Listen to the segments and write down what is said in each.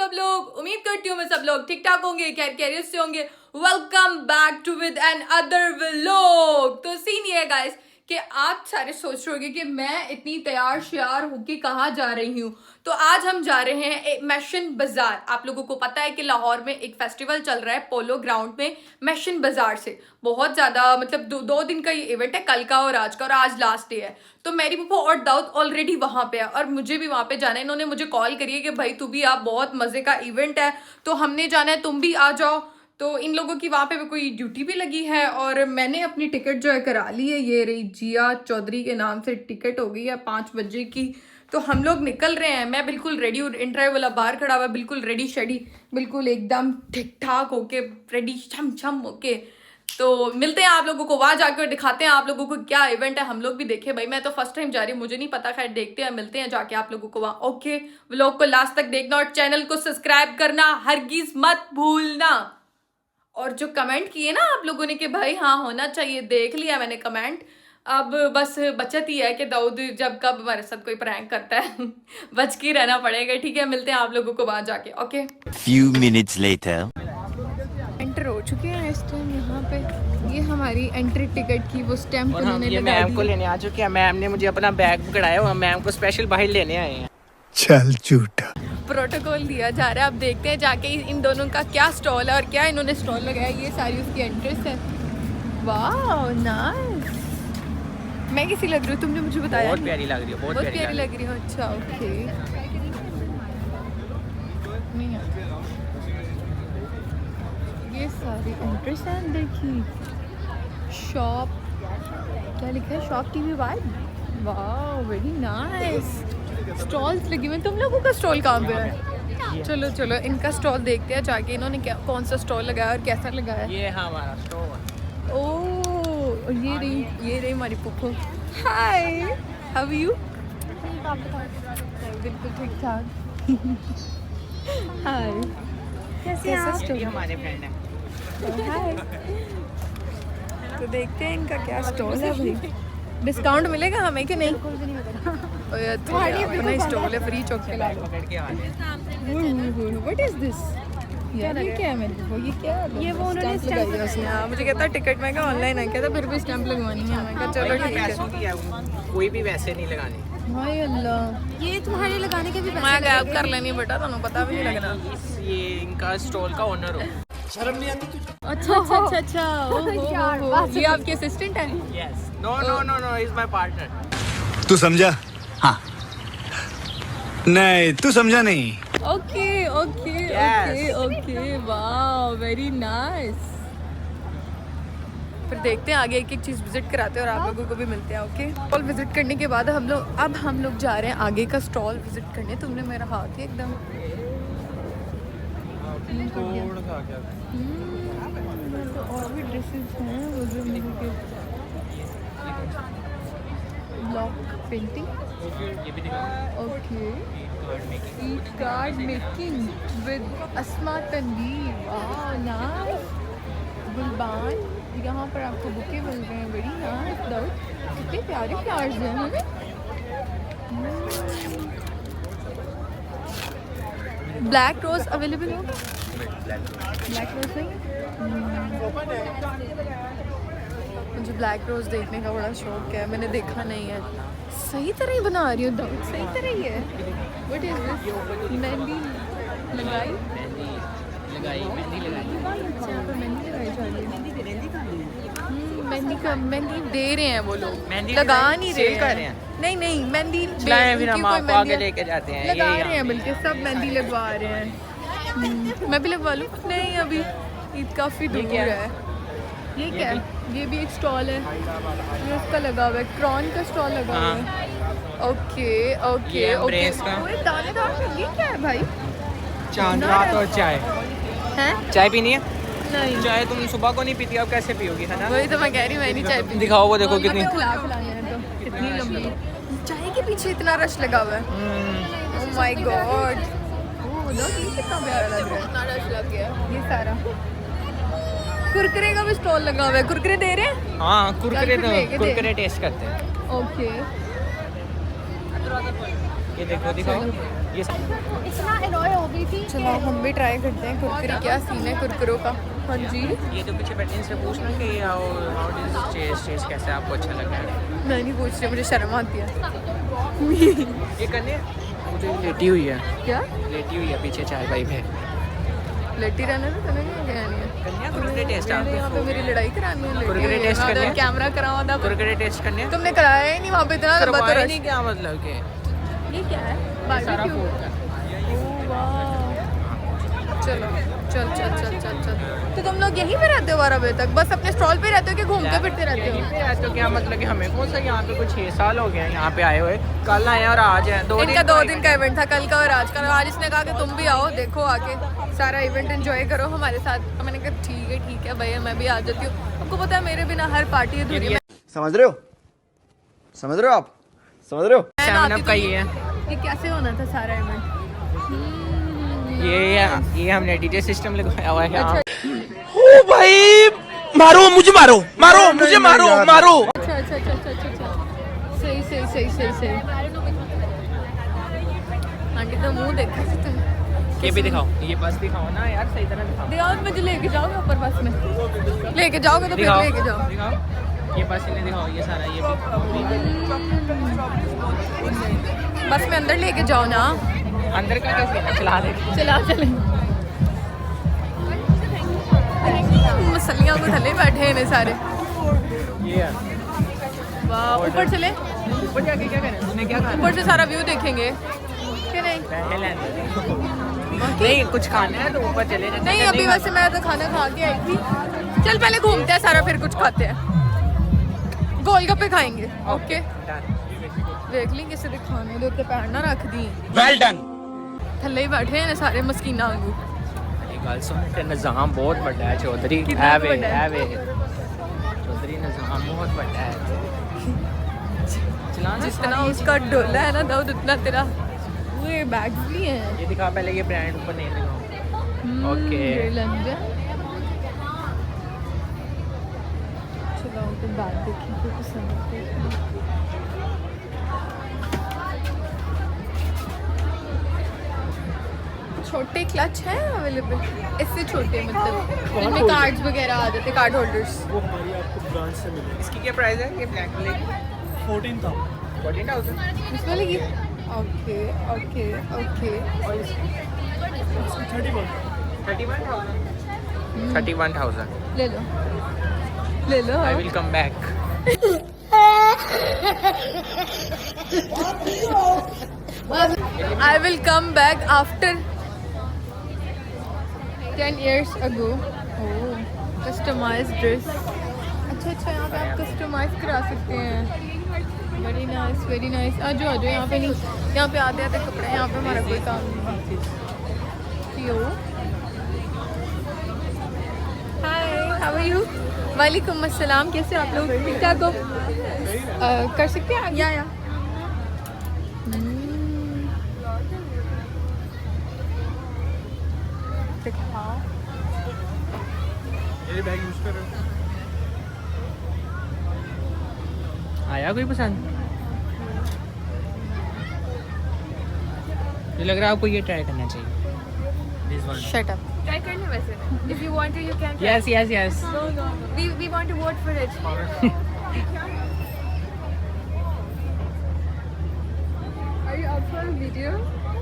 सब लोग? उम्मीद करती हूँ मैं सब लोग ठीक ठाक होंगे, खैरियत से होंगे। Welcome back to with another vlog. तो सीन ये है गाइस कि आप सारे सोच रहे होंगे कि मैं इतनी तैयार श्यार होके कहाँ जा रही हूँ। तो आज हम जा रहे हैं मैशन बाजार। आप लोगों को पता है कि लाहौर में एक फेस्टिवल चल रहा है पोलो ग्राउंड में मैशन बाजार से। बहुत ज़्यादा मतलब दो दिन का ये इवेंट है, कल का और आज का, और आज लास्ट डे है। तो मेरी पप्पा और दाऊद ऑलरेडी वहाँ पे है और मुझे भी वहाँ पे जाना है। इन्होंने मुझे कॉल करी है कि भाई तू भी आप, बहुत मज़े का इवेंट है तो हमने जाना है, तुम भी आ जाओ। तो इन लोगों की वहाँ पे भी कोई ड्यूटी भी लगी है और मैंने अपनी टिकट जो है करा ली है। ये रही जिया चौधरी के नाम से टिकट हो गई है 5 बजे की। तो हम लोग निकल रहे हैं। मैं बिल्कुल रेडी हूँ, इंटरव्यू वाला बाहर खड़ा हुआ है, बिल्कुल रेडी शेडी, बिल्कुल एकदम ठीक ठाक होके रेडी छम छम होके। तो मिलते हैं आप लोगों को वहाँ जाकर, दिखाते हैं आप लोगों को क्या इवेंट है, हम लोग भी देखें। भाई मैं तो फर्स्ट टाइम जा रही हूँ, मुझे नहीं पता, खैर देखते हैं, मिलते हैं जाके आप लोगों को वहाँ। ओके, व्लॉग को लास्ट तक देखना और चैनल को सब्सक्राइब करना हरगिज मत भूलना। और जो कमेंट किए ना आप लोगों ने कि भाई हाँ होना चाहिए, देख लिया मैंने कमेंट। अब बस बचत ही है कि दाऊद जब कब हमारे साथ कोई प्रैंक करता है बच के रहना पड़ेगा। ठीक है, मिलते हैं आप लोगों को वहाँ जाके। Okay, Few minutes later. Enter हो चुके हैं इस टाइम यहाँ पे। ये हमारी एंट्री टिकट की वो स्टैम्प उन्होंने ये लगा मैम दी को लेने आ चुके हैं। मैम ने मुझे अपना बैग पकड़ाया हुआ, मैम को स्पेशल बाहर लेने आए हैं। चल झूठा। प्रोटोकॉल दिया जा रहा है। अब देखते हैं जाके इन दोनों का क्या स्टॉल है और क्या इन्होंने स्टॉल लगाया। ये सारी उसकी एंट्रेंस है। वाह नाइस। मैं कैसी लग रही हूँ, तुमने मुझे बताया बहुत नहीं। प्यारी लग रही है, बहुत प्यारी लग रही हूँ। अच्छा ओके, नहीं आता। ये सारी एंट्रेंस है अंदर की। शॉप क्या लिखा है? Shop TV vibe. वाह वेरी नाइस। स्टॉल्स लगी हुए। तुम लोगों का स्टॉल कहाँ पे है? चलो चलो इनका स्टॉल देखते हैं जाके, इन्होंने क्या कौन सा स्टॉल लगाया और कैसा लगाया। ये हमारा स्टोर। ओह ये रही हमारी पुप्पो। हाय, हाउ आर यू? बिल्कुल ठीक ठाक। हाय, कैसा स्टॉल? ये हमारे फ्रेंड हैं। हाय। तो देखते हैं इनका क्या स्टॉल है भाई। डिस्काउंट मिलेगा हमें कि नहीं? तुम्हारी अपना स्टॉल है, फ्री चौक के ला लो। पकड़ के आ रहे व्हाट इज दिस? यार ये क्या है? मेरे को ये क्या है? ये वो उन्होंने स्टैम्प लगाई उसने। हाँ मुझे कहता टिकट मैं क्या ऑनलाइन है, कहता फिर भी स्टैम्प लगवानी है। मैं कहा चलो ठीक पैसों है। की है, कोई भी वैसे नहीं लगाने। हाय अल्लाह, ये तुम्हारे लगाने के भी मैं गायब कर लेनी बेटा, तुम्हें पता भी नहीं लगना। ये इनका स्टॉल का ओनर हो। अच्छा अच्छा अच्छा अच्छा। ओहो, ये आपके असिस्टेंट हैं? Yes. No no no no, is my partner. तू समझा? हाँ। नहीं तू समझा नहीं। Okay okay Yes. Okay okay, वाह वेरी नाइस। फिर देखते हैं आगे एक एक चीज़ विजिट कराते हैं और आप लोगों को भी मिलते हैं। ओके, स्टॉल विजिट करने के बाद हम लोग जा रहे हैं आगे का स्टॉल विजिट करने। तुमने मेरा हाथ ही एकदम और भी ड्रेसेस हैं वो जो मुझे ब्लॉक पेंटिंग। ये भी दिखाओ। ओके, ईट card making with Asma Tanveer. वाह नाइस। गुलबान, यहाँ पर आपको बुके मिल रहे हैं। Very nice. दाऊद, कितने प्यारे फ्लावर्स हैं हमें। ब्लैक रोज अवेलेबल हो? ब्लैक रोज नहीं? मुझे ब्लैक रोज देखने का बड़ा शौक है, मैंने देखा नहीं है। सही तरह ही बना रही हूँ दाऊद, सही तरह ही है। What is this? मेहंदी लगाई? मेहंदी लगाई। अच्छा, यहाँ पर मेहंदी लगाई जा रही है। मेहंदी दे रहे हैं वो लोग, मेहंदी लगा नहीं रहे सेल कर रहे हैं। नहीं नहीं, मेहंदी लाए फिर हम उनकी कोई आपको आगे मेहंदी लेके जाते हैं। लगा ये रहे हैं, बल्कि सब मेहंदी लगवा रहे हैं। मैं भी लगवा लूँ? नहीं अभी ईद काफ़ी दूर क्या है? है। ये क्या है? ये भी एक स्टॉल है, ये उसका लगा हुआ है, क्रॉन का स्टॉल लगा हुआ है। ओके ओके ये ओके। Embrace का। पूरे दानेदार है। ये क्या है भाई? चांद रात और चाय। हैं? चाय पीनी है? नहीं, चाय तुम सुबह को नहीं पीती, अब कैसे पियोगी, है ना? वही तो मैं कह रही हूँ, मैं नहीं चाय पीती। दिखाओ वो देखो कितनी। खिलाने हैं तो कितनी लंबी चाय के पीछे इतना रश लगा हुआ है। ओह माय गॉड, ओह लो ये कितना प्यारा लग रहा है। इतना रश लग गया। ये सारा कुरकुरे का भी स्टॉल लगा हुआ है। कुरकुरे दे रहे हैं? हाँ कुरकुरे, चल फिर लेके तो दे। कुरकुरे टेस्ट करते हैं। ओके, ये देखो दिखाओ। ये इतना एनॉय हो गई चलो हम भी ट्राई करते हैं कुरकुरे, क्या सीन है कुरकुरों का। हाँ जी, ये तो पीछे बैठे इनसे पूछना कि हाउ डज टेस्ट कैसे आपको अच्छा लगा है। मैं नहीं पूछ रही, मुझे शर्म आती है। ये करने मुझे लेटी हुई है, क्या लेटी हुई है पीछे चाय भाई पे। लेटी रहने में तने नहीं गया नहीं है। कन्या कुरकुरे टेस्ट मैंने यहाँ पे मेरी लड़ाई करानी है, लेटी कुरकुरे हुई है। टेस्ट मैं करने? उधर कैमरा करावा था, कुरकुरे टेस्ट करने तुमने कराया ही नहीं वहाँ पे, इतना लंबा तो करवाया रश। नहीं, क्या मतलब कि ये क्या है? सारा बारबेक्यू। फूड है। ओह वाह, चलो चल चल चल चल चल। तो तुम लोग यहीं पे रहते हो 12 बजे तक? बस अपने स्टॉल पे रहते हो कि घूमते फिरते रहते यहीं हो? पे है तो क्या मतलब कि हमें कौन सा यहाँ पे कुछ 6 साल हो गए हैं यहाँ पे आए हुए। कल आए और आज है, 2 दिन इनका 2 दिन का इवेंट था, कल का और आज का। आज इसने कहा कि तुम भी आओ, देखो आके सारा इवेंट एंजॉय करो हमारे साथ। तो मैंने कहा ठीक है भैया, मैं भी आ जाती हूँ। आपको पता है मेरे बिना हर पार्टी अधूरी है। समझ रहे हो? समझ रहे हो आप? समझ रहे हो? मैं ना आती 7 तो का ही है ये कैसे होना था सारा इवेंट? ये हमने डीजे सिस्टम लगाया हुआ है यहाँ। ओ भाई, मारो मुझे, मारो मारो मुझे, मारो मारो। अच्छा अच्छा अच्छा अच्छा अच्छा अच्छा, सही सही सही सही सही। आंटी तो मुंह देखा सी तुम। ये भी दिखाओ, ये बस दिखाओ ना यार, सही तरह दिखाओ। दिखाओ, मुझे लेके जाओगे ऊपर बस में? लेके जाओगे तो फिर दिखाओ लेके जाओ। दिखाओ, ये बस इन्हें दिखाओ, ये सारा ये भी। बस में अंदर लेके जाओ ना। अंदर का कैसे है? चला दे। चला चले। मसलियाँ को थले बैठे हैं इन्हें सारे। ये है। वाह, ऊपर चले, ऊपर जाके क्या करें? तूने क्या खाना? ऊपर से सारा व्यू देखेंगे कि नहीं? पैसे लेने। नहीं, कुछ खाना है तो ऊपर चले जाते हैं। नहीं अभी वैसे मैं तो खाना खा के आई थी। चल पहले घूमते हैं सारा, फिर कुछ खाते हैं। गोलगप्पे खाएंगे। ओके, देख ली किसे दिखाने दे उत्ते पैर ना रख दी। Well done. थल्ले ही बैठे हैं सारे मस्कीना वांगू। गल सुन के निज़ाम बहुत बड़ा है चौधरी। कितना है वे, बड़ा है? है वे। चौधरी निज़ाम बहुत बड़ा है। चलाना जितना उसका डोला है ना दाऊद, उतना तेरा ये बैग्स भी हैं। ये दिखा पहले, ये ब्रांड ऊपर नहीं दिखाओ। ओके। ये लंजन। चलो तो बैग देखिए तो पसंद है। छोटे क्लच हैं अवेलेबल, इससे छोटे मतलब इनमें कार्ड्स वगैरह आ जाते, कार्ड होल्डर्स। वो हमारी आपको ब्रांच से मिलेगी। इसकी क्या प्राइस है? ये ब्लैक वाले 14,000। 14,000। इसमें लगी। Okay okay okay. और इसकी 31। 31,000। 31,000। ले लो ले लो। I will come back. I will come back after 10 years ago. Oh, customized dress. अच्छा अच्छा, यहाँ पे आप कस्टमाइज करा सकते हैं। Very nice. आ जाओ यहाँ पे नहीं, यहाँ पे आते आते कपड़े, यहाँ पे हमारा कोई काम नहीं। हाय, हाउ आर यू? वालेकुम अस्सलाम, कैसे आप लोग? ठीक ठाक हो? कर सकते हैं या दिखाओ। ये बैग यूज कर रहे हो? आया कोई पसंद? मुझे लग रहा है आपको ये ट्राई करना चाहिए। Shut up. Try करने वैसे. If you want to, you can. Yes, yes, yes. No. We want to vote for it. Are you up for a video,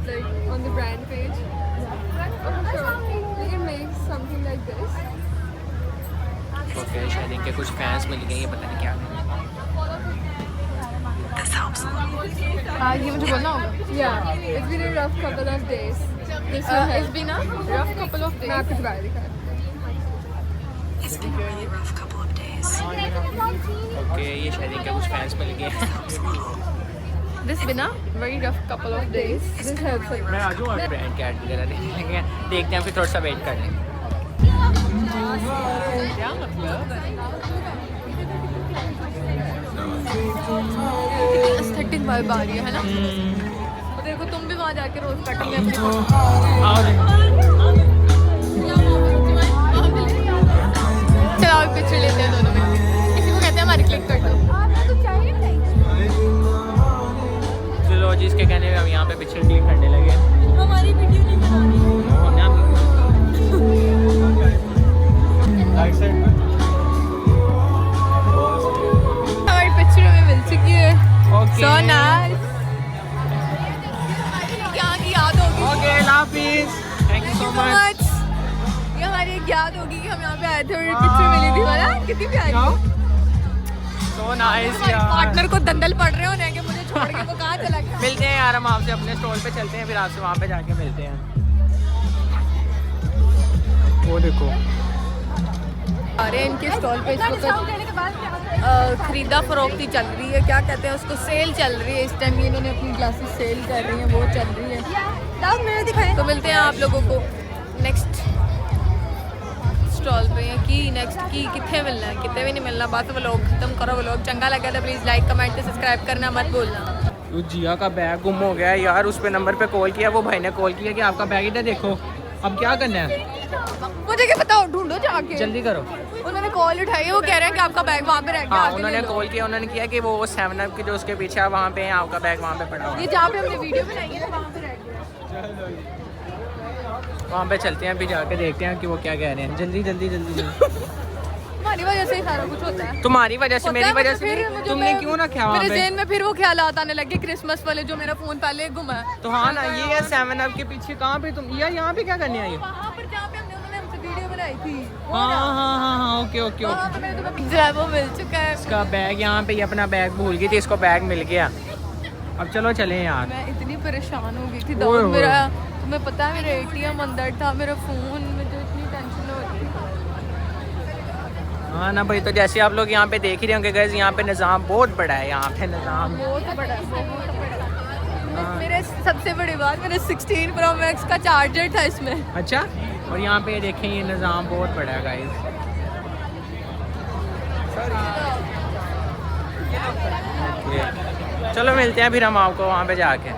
like on the brand page? Yeah. Sure. We can make something like this. Okay, शायद इनके कुछ fans मिल गए, ये पता नहीं क्या है। ये मुझे बोलना होगा. Yeah. It's been a rough couple of days. It's been a rough couple of days. मैं आपको दोबारा दिखाती हूँ. ओके, ये शायद इनके कुछ फैंस मिल गए। This been a very rough couple of days. This helps a lot. मैं आ जाऊँ और ब्रांड के ऐड वगैरह देखने लगे, देखते हैं, फिर थोड़ा सा वेट कर लेंगे। क्या मतलब? एस्थेटिक वाइब आ रही है ना? तो देखो तुम भी वहाँ जाके रोज कटिंग अपनी चलो एक पिक्चर लेते हैं दोनों में। किसी को कहते हैं हमारी क्लिक कर दो। चलो जिसके कहने पे हम यहाँ पे पिक्चर क्लिक करने लगे। हमारी वीडियो नहीं बनानी। मच। ये हमारी एक याद होगी कि हम यहाँ पे आए थे और पिक्चर मिली थी वाला, कितनी प्यारी। सो नाइस यार। पार्टनर को दंदल पड़ रहे होने कि मुझे छोड़ के वो कहाँ चला गया। मिलते हैं यार, हम आपसे अपने स्टॉल पे चलते हैं, फिर आपसे वहाँ पे जाके मिलते हैं। वो देखो अरे इनके स्टॉल पे इस वक्त खरीदा फरोख्ती चल रही है, क्या कहते हैं उसको, सेल चल रही है। इस टाइम ये इन्होंने अपनी ग्लासेस सेल कर रही हैं, वो चल रही है। मेरे दिखाएं तो मिलते हैं आप लोगों को नेक्स्ट स्टॉल पे। की नेक्स्ट की कितने मिलना है, कितने भी नहीं मिलना। बात व्लॉग खत्म करो। व्लॉग चंगा लगा तो प्लीज़ लाइक कमेंट सब्सक्राइब करना मत भूलना। तो जिया का बैग गुम हो गया है यार, उस पे नंबर पे कॉल किया, वो भाई ने कॉल किया कि आपका बैग इधर देखो। अब क्या करना है, मुझे क्या बताओ, ढूंढो जाके। जल्दी करो। उन्होंने कॉल उठाई, वो कह रहे हैं कि आपका बैग वहाँ पे रह गया। हाँ उन्होंने कॉल किया, उन्होंने किया कि वो 7up की जो उसके पीछे है वहाँ पे है, आपका बैग वहाँ पे पड़ा हुआ है। ये जहाँ पे हमने वीडियो बनाई है वहाँ पे रह गया। वहाँ पे चलते हैं, अभी जाके देखते हैं कि वो क्या कह रहे हैं। जल्दी जल्दी जल्दी जल्दी। हमारी वजह से ही सारा कुछ होता है। तुम्हारी वजह से, मेरी वजह से फिर नहीं। मुझे तुमने मैं- क्यों रखा वहाँ मेरे पे? ज़हन में फिर वो ख्यालात आने लगे क्रिसमस वाले, जो मेरा फोन पहले गुम है। तो हाँ ना, ये है 7up के पीछे। कहाँ पे तुम यार, यहाँ पे क्या करने आई हो? वहाँ पर जहाँ पे उन्होंने हमसे वीडियो बनाई थी, हाँ हाँ हाँ हाँ, ओके ओके वहाँ ओके। पे मेरे तुम्हें जो है वो मिल चुका है। इसका बैग यहाँ पे, ये अपना बैग भूल गई थी, इसको बैग मिल गया। अब चलो चलें यार। मैं इतनी परेशान हो गई थी ओए दाऊद, ओए। मेरा तुम्हें पता है मेरा ATM अंदर था, मेरा फोन, मुझे इतनी टेंशन हो रही थी। हाँ ना भाई, तो जैसे आप लोग यहाँ पे देख ही रहे होंगे गाइस, यहाँ पे निज़ाम बहुत बड़ा है। यहाँ पे निज़ाम बहुत बड़ा है, बहुत बड़ा। मेरे सबसे बड़ी बात, मेरे 16 Pro Max का चार्जर था इसमें। अच्छा। और यहाँ पे देखें, ये निज़ाम बहुत बड़ा है गाइस। चलो मिलते हैं फिर हम आपको वहाँ पे जाके।